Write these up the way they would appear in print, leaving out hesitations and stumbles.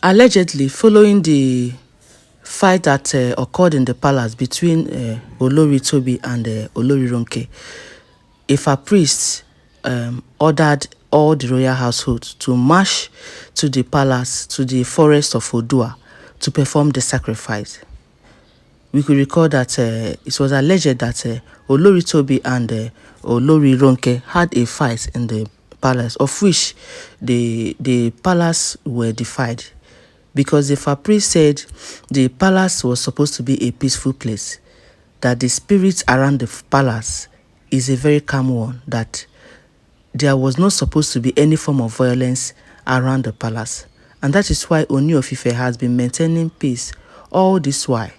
Allegedly, following the fight that occurred in the palace between Olori Tobi and Olori Ronke, Ifa priests ordered all the royal household to march to the palace, to the forest of ODUA, to perform the sacrifice. We could recall that it was alleged that Olori Tobi and Olori Ronke had a fight in the palace, of which the palace were defied, because the priest said the palace was supposed to be a peaceful place, that the spirit around the palace is a very calm one, that there was not supposed to be any form of violence around the palace. And that is why Ooni of Ife has been maintaining peace all this while,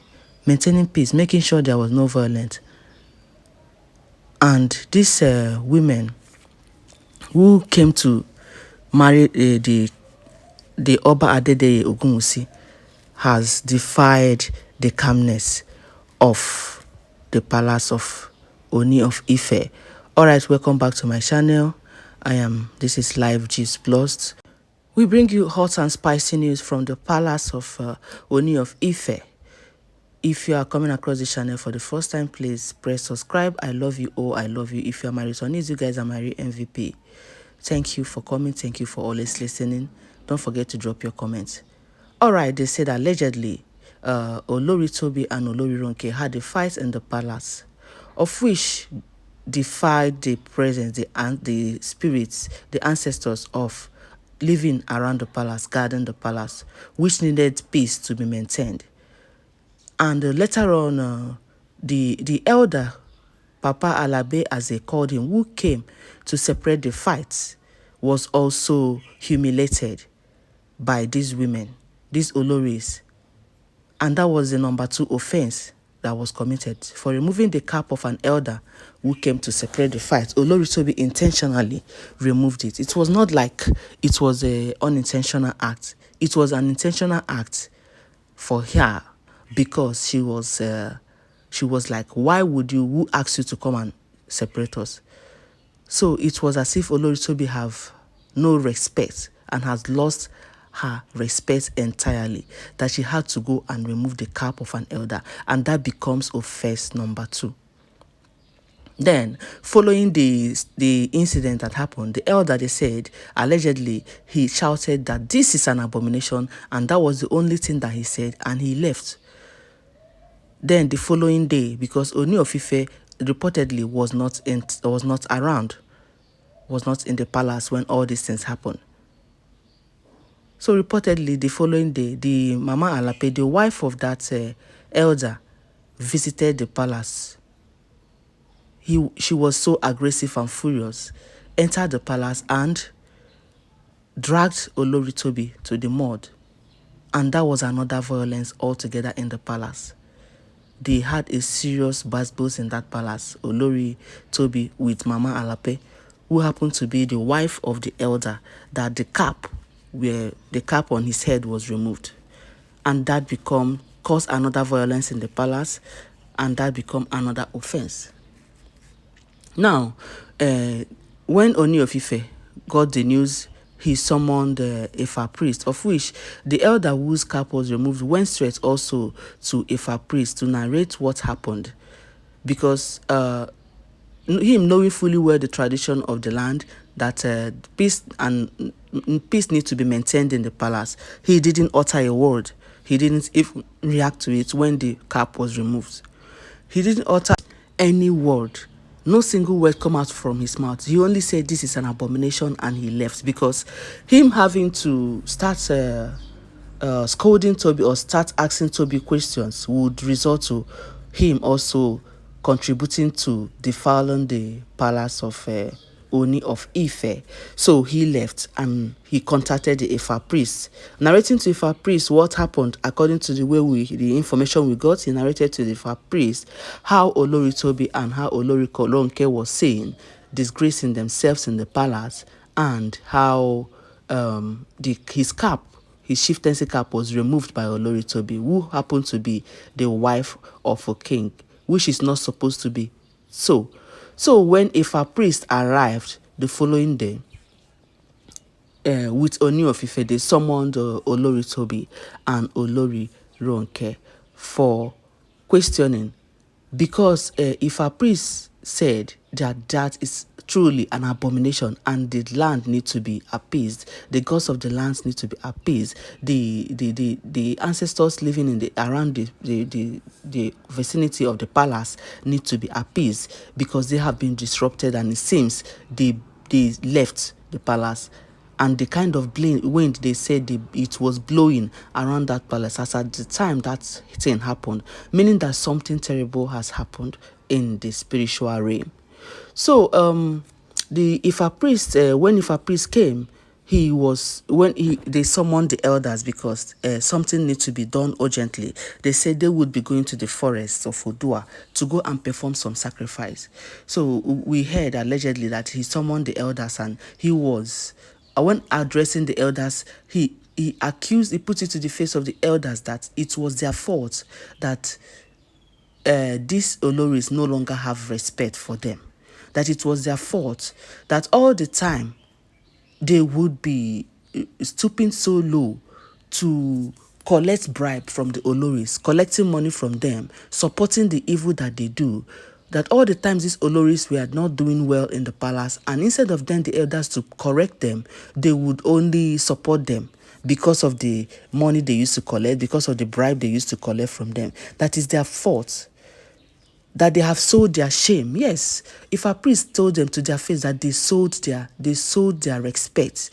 maintaining peace, making sure there was no violence. And these women who came to marry the Oba Adedeye Ogunwusi has defied the calmness of the palace of Ooni of Ife. Alright, welcome back to my channel. This is Live Gist Plus. We bring you hot and spicy news from the palace of Ooni of Ife. If you are coming across the channel for the first time, please press subscribe. I love you. Oh, I love you. If you are my returnees, you guys are my real MVP. Thank you for coming. Thank you for always listening. Don't forget to drop your comments. All right, they said allegedly Olori Tobi and Olori Ronke had a fight in the palace, of which defied the presence, the spirits, the ancestors of living around the palace, guarding the palace, which needed peace to be maintained. And later on, the elder, Papa Alabe, as they called him, who came to separate the fights, was also humiliated by these women, these Oloris. And that was the number 2 offense that was committed, for removing the cap of an elder who came to separate the fight. Olori Tobi intentionally removed it. It was not like it was an unintentional act. It was an intentional act for her, because she was like, why would you, who asked you to come and separate us? So it was as if Olori Tobi have no respect and has lost her respect entirely, that she had to go and remove the cap of an elder, and that becomes offense number 2. Then, following the incident that happened, the elder, they said, allegedly, he shouted that this is an abomination, and that was the only thing that he said, and he left. Then the following day, because Ooni of Ife reportedly was not around, was not in the palace when all these things happened. So reportedly, the following day, the Mama Alape, the wife of that elder, visited the palace. She was so aggressive and furious, entered the palace and dragged Olori Tobi to the mud. And that was another violence altogether in the palace. They had a serious buzz in that palace, Olori Tobi with Mama Alape, who happened to be the wife of the elder, that the cap on his head was removed. And that caused another violence in the palace, and that become another offense. Now, when Ooni of Ife got the news, he summoned Ifa priest, of which the elder whose cap was removed went straight also to Ifa priest to narrate what happened, because him knowing fully well the tradition of the land, that peace needs to be maintained in the palace, he didn't utter a word. He didn't even react to it when the cap was removed. He didn't utter any word. No single word come out from his mouth. He only said this is an abomination, and he left, because him having to start scolding Tobi or start asking Tobi questions would result to him also contributing to defiling the palace of Ooni of Ife. So he left and he contacted the Ifa priest, narrating to Ifa priest what happened according to the information we got. He narrated to the Ifa priest how Olori Tobi and how Olori Ronke was saying, disgracing themselves in the palace, and how his chieftaincy cap was removed by Olori Tobi, who happened to be the wife of a king, which is not supposed to be so. So when Ifa priest arrived the following day, with Oni of Ife, they summoned Olori Toby and Olori Ronke for questioning, because if a priest said that that is truly an abomination and the land needs to be appeased, the gods of the lands need to be appeased, the ancestors living in the around the vicinity of the palace need to be appeased because they have been disrupted, and it seems they left the palace. And the kind of wind they said it was blowing around that palace as at the time that thing happened, meaning that something terrible has happened in the spiritual realm. So when Ifa priest came, they summoned the elders because something needs to be done urgently. They said they would be going to the forests of ODUA to go and perform some sacrifice. So we heard allegedly that he summoned the elders, and when addressing the elders, he put it to the face of the elders that it was their fault that these Oloris no longer have respect for them. That it was their fault that all the time they would be stooping so low to collect bribe from the Oloris, collecting money from them, supporting the evil that they do. That all the times these Oloris were not doing well in the palace, and instead of then the elders to correct them, they would only support them because of the money they used to collect, because of the bribe they used to collect from them. That is their fault. That they have sold their shame. Yes, if a priest told them to their face that they sold their respect,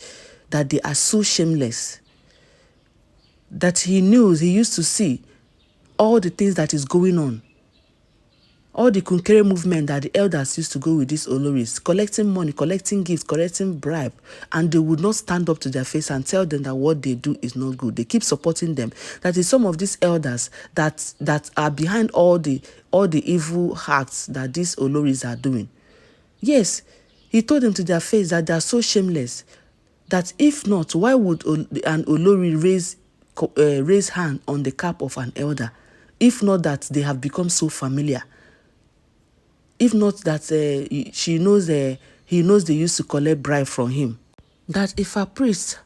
that they are so shameless, that he used to see all the things that is going on, all the Kunkere movement that the elders used to go with these Oloris, collecting money, collecting gifts, collecting bribe, and they would not stand up to their face and tell them that what they do is not good. They keep supporting them. That is some of these elders that are behind all the evil acts that these Oloris are doing. Yes, he told them to their face that they are so shameless that if not, why would an Olori raise hand on the cap of an elder? If not that they have become so familiar. If not that he knows they used to collect bribe from him. That if a priest,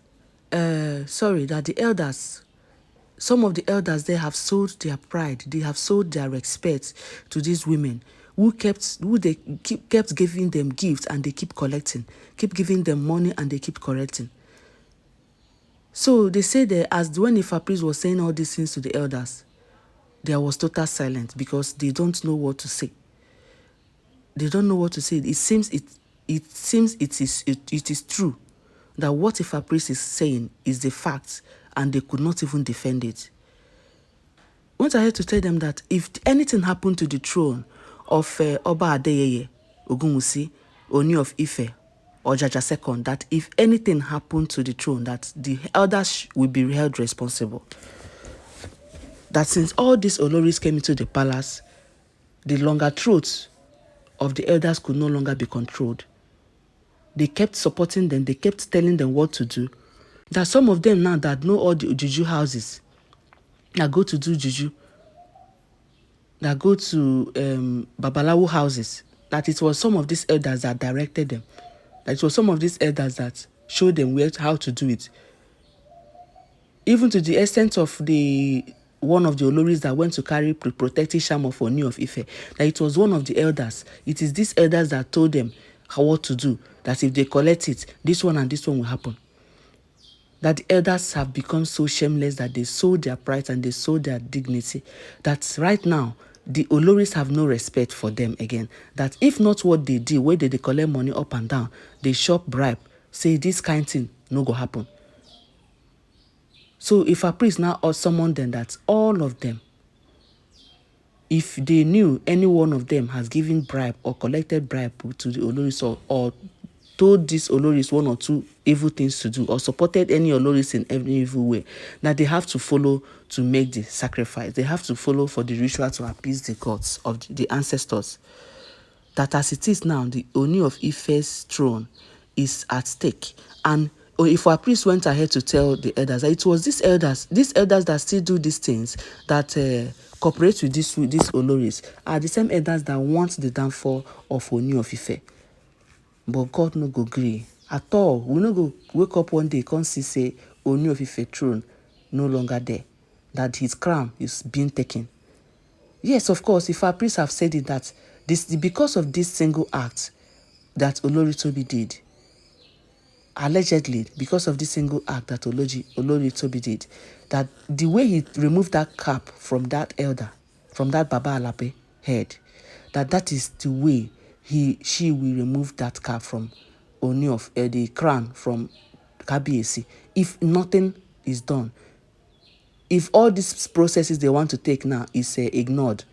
that the elders, some of the elders, they have sold their pride, they have sold their respect to these women who kept giving them gifts, and they keep collecting, keep giving them money, and they keep collecting. So they say that when Ifa priest was saying all these things to the elders, there was total silence because they don't know what to say. They don't know what to say. It seems it is true that what Ifa priest is saying is the fact, and they could not even defend it. Once I had to tell them that if anything happened to the throne of Oba Adeyeye, Ogunwusi, Oni of Ife, or Jaja II, that if anything happened to the throne, that the elders will be held responsible. That since all these Oloris came into the palace, the longer throats of the elders could no longer be controlled. They kept supporting them. They kept telling them what to do. That some of them now that know all the juju houses, that go to do juju, that go to Babalawo houses, that it was some of these elders that directed them. That it was some of these elders that showed them how to do it. Even to the extent of one of the Oloris that went to carry protective charm of Oni of Ife, that it was one of the elders. It is these elders that told them what to do, that if they collect it, this one and this one will happen. That the elders have become so shameless that they sold their pride and they sold their dignity, that right now, the Oloris have no respect for them again. That if not what they do, where they collect money up and down, they shop bribe, say this kind of thing no go happen. So if a priest now summoned them, that all of them, if they knew any one of them has given bribe or collected bribe to the Oloris, or told these Oloris one or two evil things to do, or supported any Oloris in any evil way, that they have to follow to make the sacrifice. They have to follow for the ritual to appease the gods of the ancestors. That as it is now, the Oni of Ife's throne is at stake. And if our priest went ahead to tell the elders, it was these elders that still do these things, that cooperate with these Oloris, are the same elders that want the downfall of Oni of Ife. But God no go gree. at all. We no go wake up one day come see say Ooni of Ife throne no longer there, that his crown is being taken. Yes, of course, if our priests have said it, that because of this single act that Olori Tobi did, allegedly because of this single act that Olori Tobi did, that the way he removed that cap from that elder, from that Baba Alape head, that is the way she will remove that cap from Ooni of the crown from Kabiyesi, if nothing is done. If all these processes they want to take now is ignored,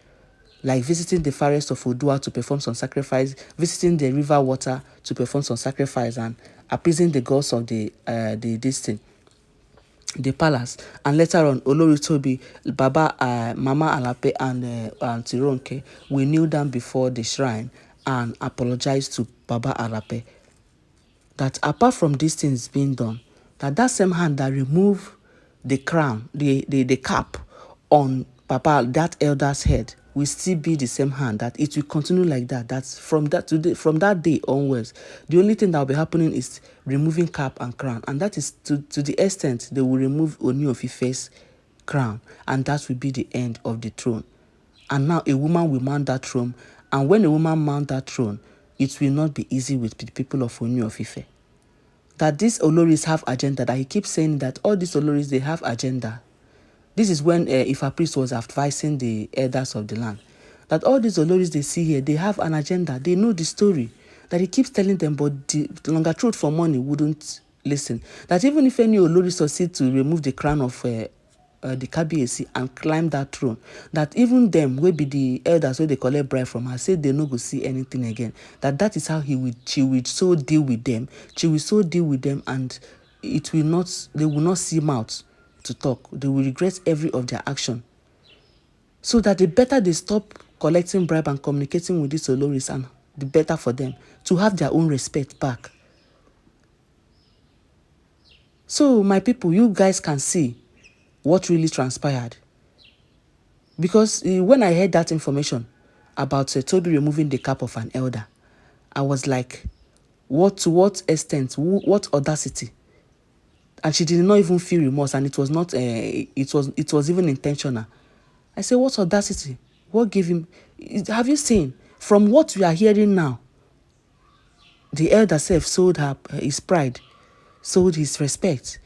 like visiting the forest of ODUA to perform some sacrifice, visiting the river water to perform some sacrifice, and appeasing the gods of the palace, and later on Olori Tobi, Baba, Mama Alape, and Tironke will kneel down before the shrine and apologize to Baba Alape. That apart from these things being done, that same hand that removed the crown, the cap on Papa, that elder's head, will still be the same hand, that it will continue like that. That's from that day onwards, the only thing that will be happening is removing cap and crown, and that is to the extent they will remove Ooni of Ife's crown, and that will be the end of the throne. And now a woman will mount that throne, and when a woman mount that throne, it will not be easy with the people of Ooni of Ife. That these Oloris have agenda, that he keeps saying that all these Oloris, they have agenda. This is when Ifa priest was advising the elders of the land, that all these Oloris they see here, they have an agenda, they know the story, that he keeps telling them, but the longer throat for money wouldn't listen. That even if any Olori succeed to remove the crown of the Kabiyesi and climb that throne, that even them will be the elders where they collect bribe from her, say they no go see anything again. That is how she will so deal with them. She will so deal with them, and it will not, they will not see mouth to talk. They will regret every of their action. So that the better they stop collecting bribe and communicating with these Oloris, and the better for them to have their own respect back. So my people, you guys can see what really transpired. Because when I heard that information about Tobi removing the cap of an elder, I was like, to what extent, what audacity? And she did not even feel remorse, and it was not, it was even intentional. I said, what audacity? What gave him? Have you seen? From what we are hearing now, the elder self sold his pride, sold his respect.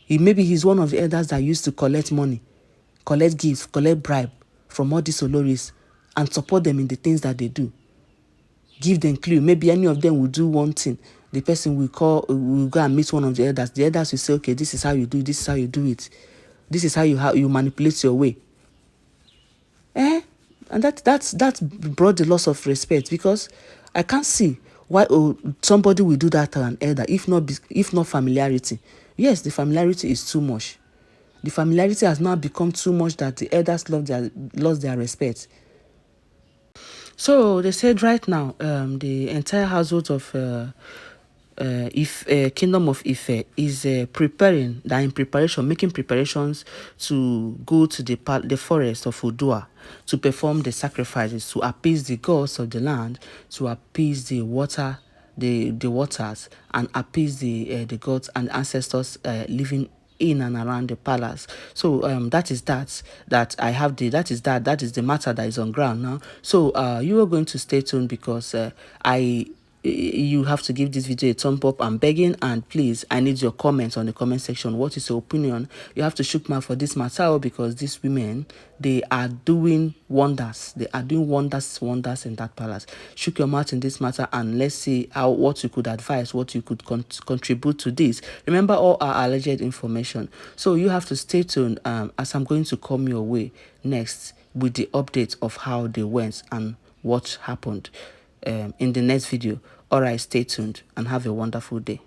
Maybe he's one of the elders that used to collect money, collect gifts, collect bribe from all these Oloris, and support them in the things that they do. Give them clue. Maybe any of them will do one thing. The person will go and meet one of the elders. The elders will say, okay, this is how you do it. This is how you do it. This is how you manipulate your way. And that brought the loss of respect, because I can't see why somebody will do that to an elder if not familiarity. Yes, the familiarity is too much. The familiarity has now become too much that the elders lost their respect. So they said right now, the entire household of Kingdom of Ife is preparing, making preparations to go to the forest of ODUA to perform the sacrifices, to appease the gods of the land, to appease the waters, and appease the gods and ancestors living in and around the palace. So that is the matter that is on ground now. So you are going to stay tuned, because you have to give this video a thumb up. I'm begging, and please, I need your comments on the comment section. What is your opinion? You have to shook mouth for this matter, because these women, they are doing wonders. They are doing wonders in that palace. Shook your mouth in this matter, and let's see what you could advise, what you could contribute to this. Remember, all our alleged information. So you have to stay tuned, as I'm going to come your way next with the update of how they went and what happened in the next video. All right, stay tuned and have a wonderful day.